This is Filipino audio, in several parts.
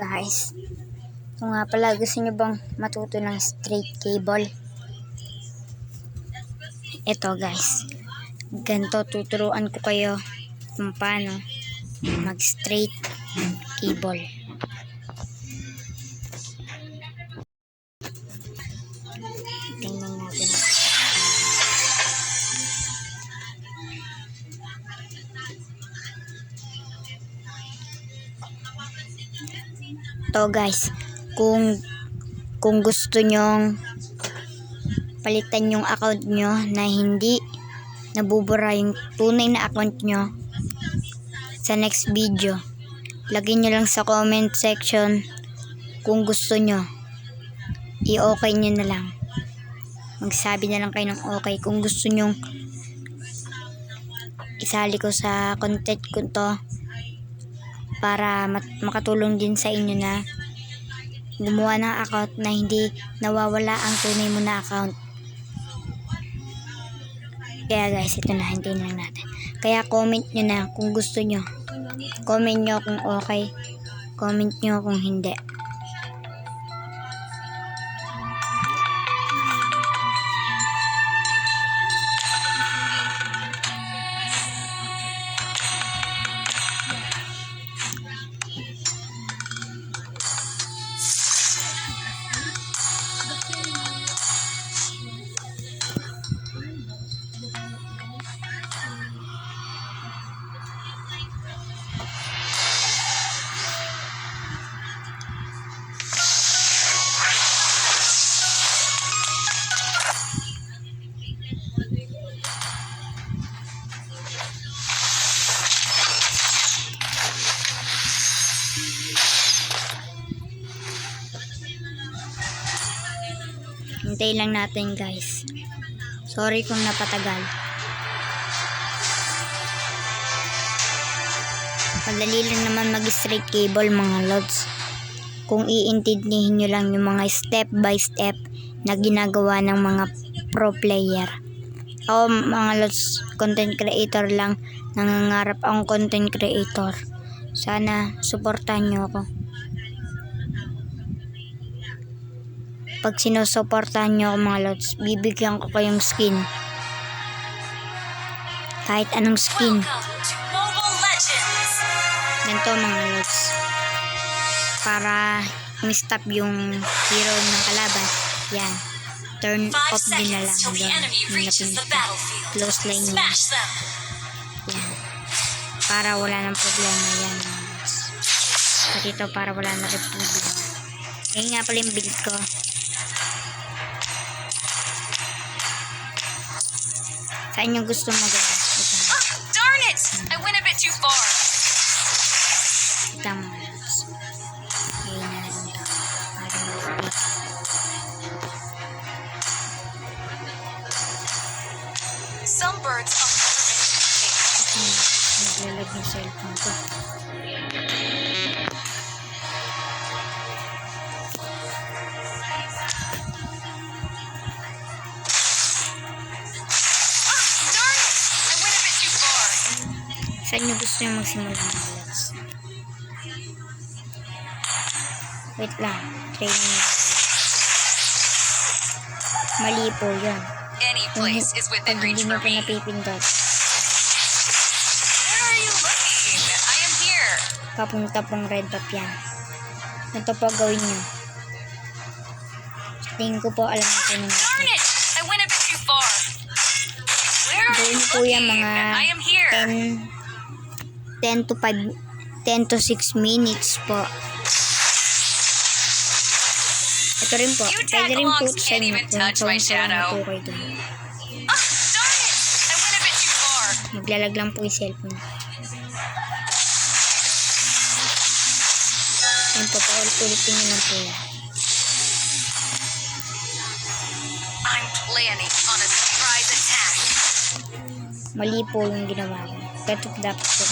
Guys, ito nga pala, gusto nyo bang matuto ng straight cable? Ito guys, ganito tuturuan ko kayo kung paano mag straight cable. Tingnan natin. To guys, kung gusto nyong palitan yung account nyo na hindi nabubura yung tunay na account nyo sa next video, lagyan nyo lang sa comment section kung gusto nyo, i-okay nyo na lang, magsabi na lang kayo ng okay kung gusto nyong isali ko sa content ko to para makatulong din sa inyo na gumawa ng account na hindi nawawala ang tunay mo na account. Kaya guys, ito na, hintayin lang natin. Kaya comment nyo na kung gusto nyo. Comment nyo kung okay. Comment nyo kung hindi. Hintayin lang natin guys. Sorry kung napatagal. Madali lang naman mag-straight cable mga lods. Kung iintindihin nyo lang yung mga step by step na ginagawa ng mga pro player. Ako mga lods, content creator lang. Nangangarap akong content creator. Sana suportahan nyo ako. Pag sinusuportahan nyo ako mga lods, bibigyan ko kayong skin. Kahit anong skin. Ganito mga lods. Para stop yung hero ng kalaban. Yan. Turn off din na lang doon. Close line nyo. Yan. Para wala ng problema. Yan. At ito para wala na rin problema. Yan nga pala yung build ko. Saan yung gusto mo gawin? Darn it! I went a bit too far. Ito mo. Ngayon na lang ito. Some birds are Naglalag yung cellphone ko. Saan nyo gusto nyo magsimula ng lods? Wait lang. Training natin. Mali po yun. Any place is within Pag reach hindi for nyo po me. napipindot, Where are you looking? I am here. papunta pong red dot yan. Ito po gawin nyo. Tingin ko po alam nyo po nung Darn it! I went a bit too far. Where are gawin you nyo po yan looking? mga I am here. 10 to 6 minutes po. Ito rin po. You Pwede rin po tag-alongs sa can't inyo even kung touch my sawang-sawa na shadow. po kayo dun. Darn it! I went a bit too far. Maglalag lang po yung cellphone. Yan po, paulit-ulitin nyo lang po yan. I'm planning on a surprise attack. Mali po yung ginawa ko. Ganito dapat po.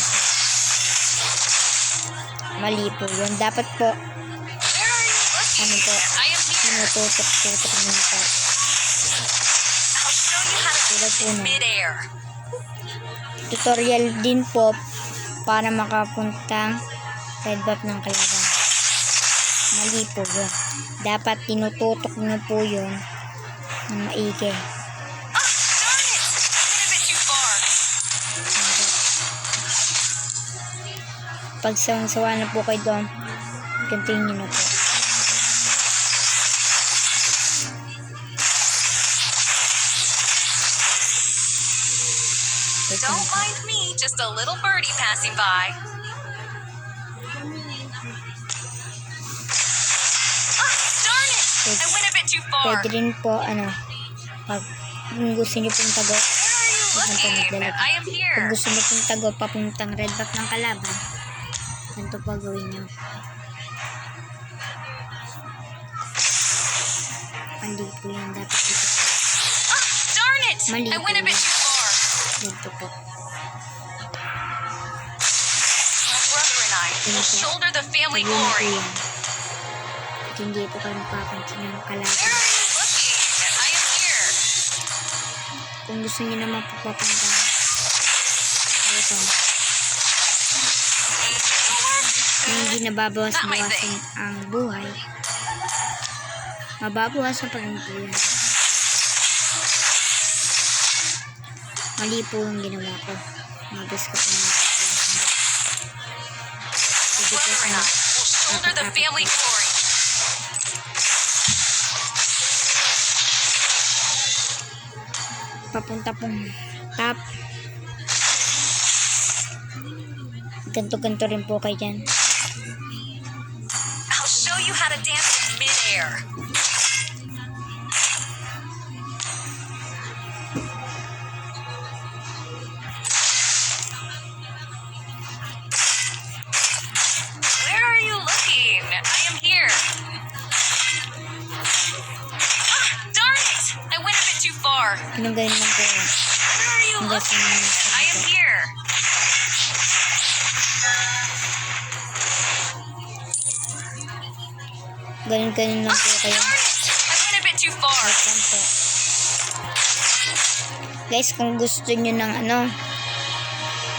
Mali po yun. Dapat po, Where are you looking? ano po, I am here. tinututok-tutok nyo na po. I'll show you how to Tulad po na. mid-air. Tutorial din po para makapuntang red buff ng kalaban. Mali po yun. Dapat tinututok nyo po yun ng maigi. Ah, darn it! Went a bit too far. Pag sawang-sawa na po kayo doon, continue na po. Don't mind me, just a little birdie passing by. Ah, darn it! I went a bit too far. Pwede rin po, pag kung gusto nyo pong tago, Where are you looking? I am kung here. gusto nyo pong tago, papuntang red back ng kalaban, ganito po gawin nyo. Mali po yan, dapat dito po. Ah, darn it! Mali I went a po bit yan. too far. Ganito po. My brother and I will shoulder the family Gawin po glory. yan. At hindi po kayo mapapansin ng Where kalaban. are you looking? I am here. Kung gusto nyo naman po papunta dito, kung hindi nababawas-bawasan ang buhay, mababawasan pa rin po yan. Mali po yung ginawa ko. Mabis ko po mga papawasan. Pwede po Brother and kayo I will shoulder the family glory. papunta pong top. Ganto-ganto rin po kayo dyan. I'll show you how to dance in midair. Where are you looking? I am here. Ah, darn it! I went a bit too far. Anong gawin lang po yun? Where are you Hanggang sa looking? mga I am here. ganun-ganun lang po kayo. Darn it! I went a bit too far. Wait lang po. Guys, kung gusto nyo ng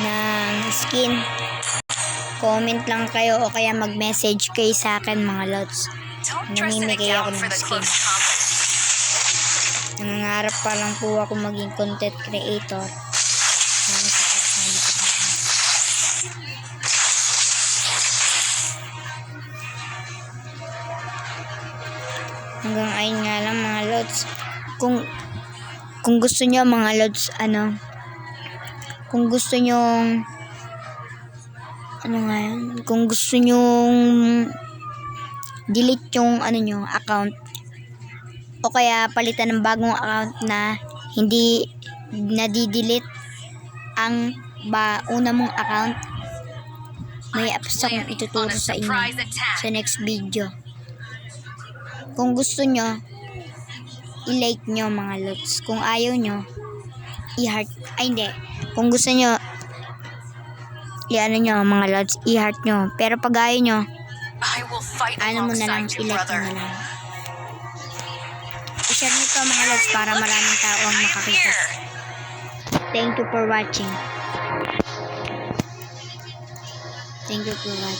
ng skin, comment lang kayo o kaya mag-message kayo sa akin mga lods. Don't dress in a Namimigay ako gown for ng the skin. close combat. Nangangarap pa lang po ako maging content creator. Sana supportahan niyo po ako. Hanggang ayun nga lang mga lods. Kung gusto niyo mga lods, kung gusto niyo nga yun, kung gusto niyo delete yung niyo, account, o kaya palitan ng bagong account na hindi nadidelete ang una mong account, may apps akong Planning on ituturo a sa inyo surprise attack. sa next video. Kung gusto nyo, i-like nyo mga lods. Kung ayaw nyo, i-heart. Ay hindi. Kung gusto nyo, i-ano nyo mga lods, i-heart nyo. Pero pag ayaw nyo, I will fight ano mo na lang, alongside you, i-like brother. mo na lang. I-share nyo to mga lods para maraming tao ang I am makakita. here. Thank you for watching. Thank you for watching.